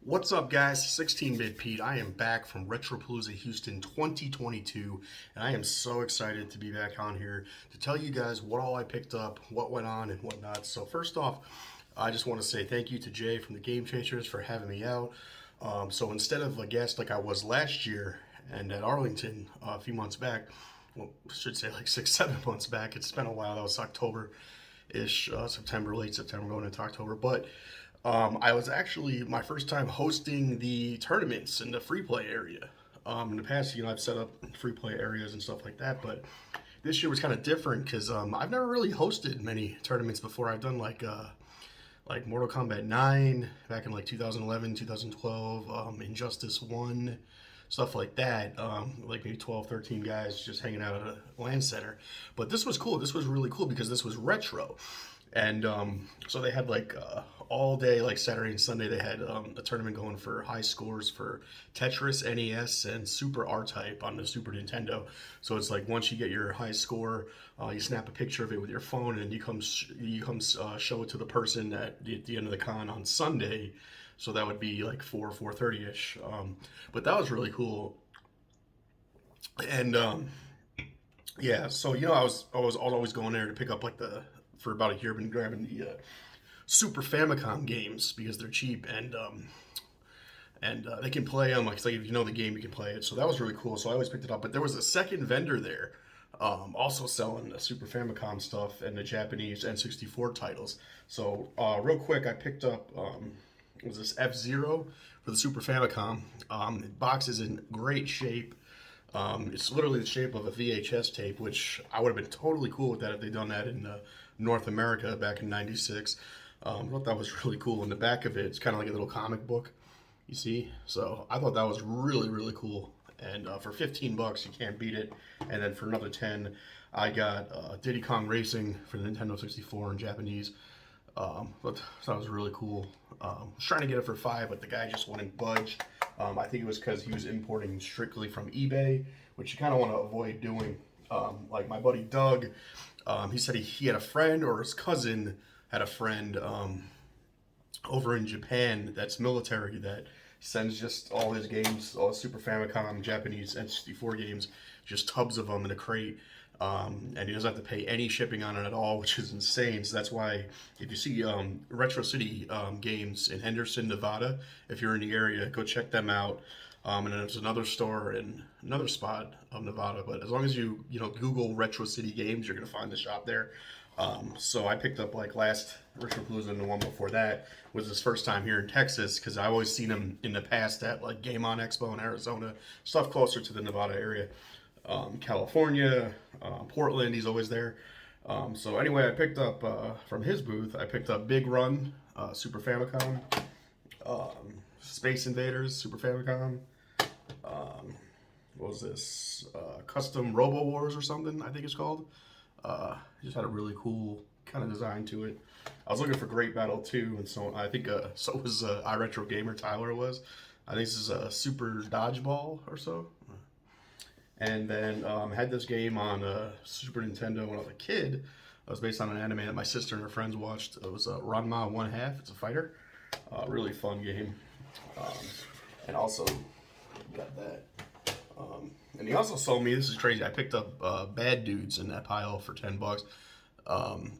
What's up, guys? 16BitPete. I am back from Retropalooza Houston 2022, and I am so excited to be back on here to tell you guys what all I picked up, what went on, and whatnot. So first off, I just want to say thank you to Jay from the Game Chasers for having me out. So instead of a guest like I was last year and at Arlington a few months back, well, I should say like 6, 7 months back. It's been a while. That was October-ish, September, late September, going into October, but. I was actually my first time hosting the tournaments in the free play area. In the past, I've set up free play areas and stuff like that, but this year was kind of different because I've never really hosted many tournaments before. I've done like Mortal Kombat 9 back in like 2011, 2012, Injustice 1, stuff like that. Like maybe 12, 13 guys just hanging out at a LAN center. But this was cool. This was really cool because this was retro. And so they had like all day, like Saturday and Sunday, they had a tournament going for high scores for Tetris, NES, and Super R-Type on the Super Nintendo. So it's like once you get your high score, you snap a picture of it with your phone, and you come show it to the person at the end of the con on Sunday. So that would be like 4:30ish. But that was really cool. And yeah, so I was always going there to pick up like for about a year, been grabbing the Super Famicom games because they're cheap and they can play them. Like if you know the game, you can play it. So that was really cool. So I always picked it up. But there was a second vendor there, also selling the Super Famicom stuff and the Japanese N64 titles. So real quick, I picked up was this F-Zero for the Super Famicom. The box is in great shape. It's literally the shape of a VHS tape, which I would have been totally cool with that if they'd done that in North America back in '96. I thought that was really cool. In the back of it, it's kind of like a little comic book, you see? So I thought that was really, really cool. And for 15 bucks, you can't beat it. And then for another 10, I got Diddy Kong Racing for the Nintendo 64 in Japanese. But that was really cool. I was trying to get it for 5, but the guy just wouldn't budge. I think it was because he was importing strictly from eBay, which you kind of want to avoid doing. Like my buddy Doug, he said he had a friend, or his cousin had a friend over in Japan that's military, that sends just all his games, all his Super Famicom, Japanese N64 games, just tubs of them in a crate. And he doesn't have to pay any shipping on it at all, which is insane. So that's why if you see Retro City games in Henderson, Nevada, if you're in the area, go check them out. And then there's another store in another spot of Nevada. But as long as you Google Retro City games, you're gonna find the shop there. So I picked up like last Retropalooza, and the one before that was his first time here in Texas, because I've always seen him in the past at like Game On Expo in Arizona, stuff closer to the Nevada area. California, Portland, he's always there. So anyway, I picked up from his booth, I picked up Big Run, Super Famicom, Space Invaders, Super Famicom. What was this? Custom Robo Wars or something, I think it's called. Just had a really cool kind of design to it. I was looking for Great Battle 2, and so I think so was iRetro Gamer Tyler was. I think this is a Super Dodgeball or so. And then had this game on Super Nintendo when I was a kid. It was based on an anime that my sister and her friends watched. It was Ranma 1/2. It's a fighter. Really fun game. And also got that. And he also sold me, this is crazy, I picked up Bad Dudes in that pile for 10 bucks.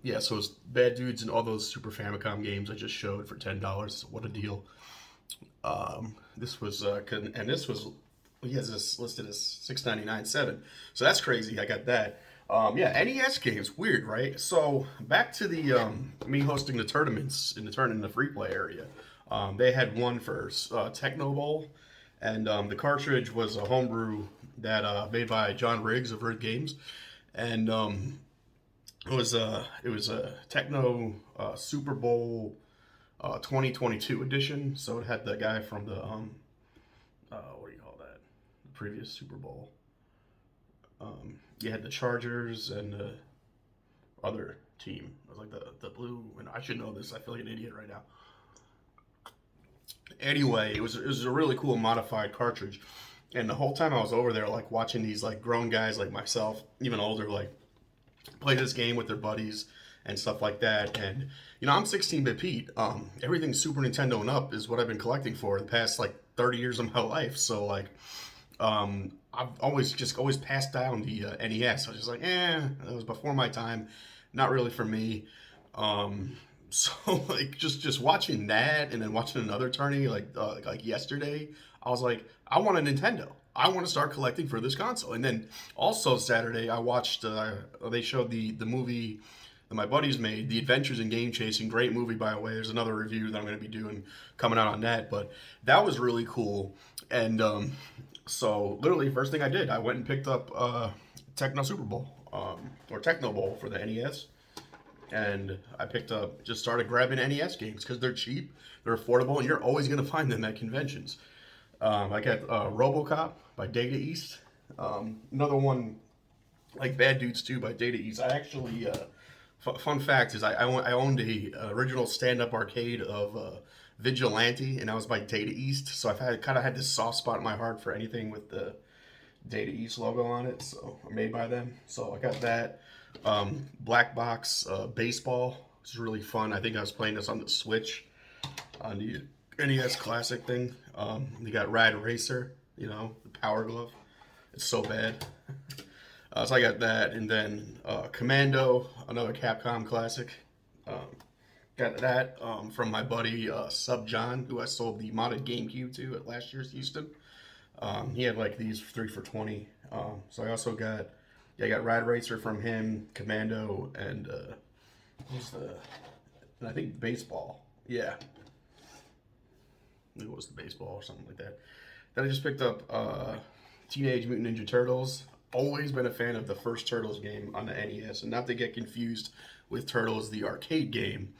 Yeah, so it's Bad Dudes and all those Super Famicom games I just showed for $10. What a deal. This was, and this was, he has this listed as $6.99.7. So that's crazy. I got that. Yeah, NES games, weird, right? So back to the me hosting the tournaments in the free play area. They had one for Techno Bowl, and the cartridge was a homebrew that made by John Riggs of Red Games, and it was a Techno Super Bowl 2022 edition. So it had the guy from the what do you call that? The previous Super Bowl. You had the Chargers and the other team. It was like the blue. And I should know this. I feel like an idiot right now. Anyway, it was a really cool modified cartridge. And the whole time I was over there, like watching these like grown guys like myself, even older, like play this game with their buddies and stuff like that. And you know, I'm 16-bit Pete. Everything Super Nintendo and up is what I've been collecting for the past like 30 years of my life. So like, I've always passed down the NES. I was just like, that was before my time, not really for me. Um, so like just watching that and then watching another tourney like yesterday, I was like, I want a Nintendo. I want to start collecting for this console. And then also Saturday, I watched. They showed the movie that my buddies made, The Adventures in Game Chasing. Great movie, by the way. There's another review that I'm going to be doing coming out on that, but that was really cool. And so literally, first thing I did, I went and picked up Techno Super Bowl or Techno Bowl for the NES, and I just started grabbing NES games because they're cheap, they're affordable, and you're always going to find them at conventions. I got RoboCop by Data East. Another one like Bad Dudes 2 by Data East. I actually, fun fact is I owned a original stand-up arcade of Vigilante, and that was by Data East. So I've kind of had this soft spot in my heart for anything with the Data East logo on it. So made by them. So I got that. Black Box Baseball. It's really fun. I think I was playing this on the Switch on the NES Classic thing. You got Rad Racer, you know, the Power Glove. It's so bad. So I got that, and then Commando, another Capcom classic. Got that from my buddy Sub John, who I sold the modded GameCube to at last year's Houston. He had like these 3 for $20. So I also got, I got Rad Racer from him, Commando, and and I think Baseball. Yeah. It was the Baseball or something like that. Then I just picked up Teenage Mutant Ninja Turtles. Always been a fan of the first Turtles game on the NES, and not to get confused with Turtles, the arcade game.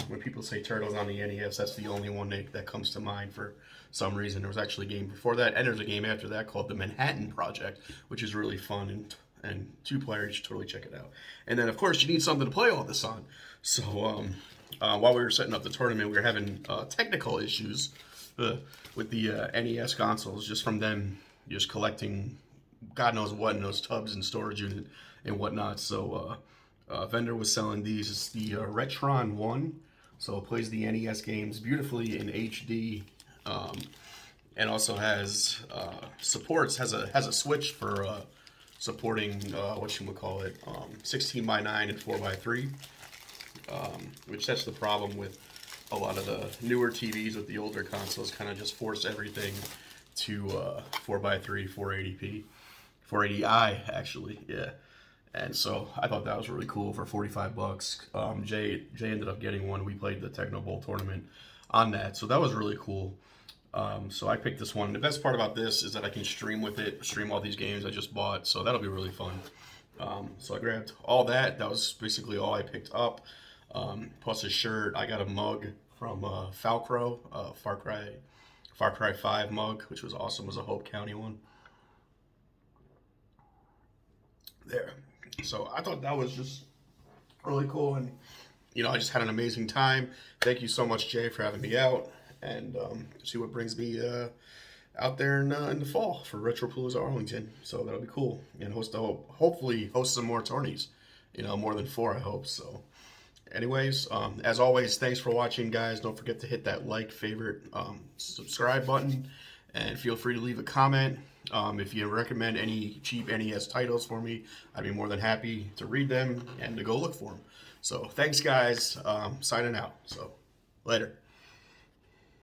When people say Turtles on the NES, that's the only one that comes to mind for some reason. There was actually a game before that, and there's a game after that called the Manhattan Project, which is really fun and 2-player. You should totally check it out. And then, of course, you need something to play all this on. So while we were setting up the tournament, we were having technical issues with the NES consoles, just from them just collecting God knows what in those tubs and storage unit and whatnot. So vendor was selling these. It's the Retron 1, so it plays the NES games beautifully in HD, and also has has a switch for supporting whatchamacallit, 16:9 and 4:3, which that's the problem with a lot of the newer TVs with the older consoles. Kind of just force everything to 4:3, 480p, 480i actually, yeah. And so I thought that was really cool for $45. Jay ended up getting one. We played the Techno Bowl tournament on that, so that was really cool. So I picked this one. The best part about this is that I can stream with it, stream all these games I just bought, so that'll be really fun. So I grabbed all that. That was basically all I picked up. Plus a shirt. I got a mug from Falcro, Far Cry 5 mug, which was awesome. It was a Hope County one. There. So I thought that was just really cool, and you know, I just had an amazing time. Thank you so much, Jay, for having me out, and see what brings me out there in the fall for Retropalooza Arlington. So that'll be cool, and hopefully host some more tourneys. You know, more than 4, I hope. So, anyways, as always, thanks for watching, guys. Don't forget to hit that like, favorite, subscribe button, and feel free to leave a comment. If you recommend any cheap NES titles for me, I'd be more than happy to read them and to go look for them. So thanks, guys. Signing out. So later.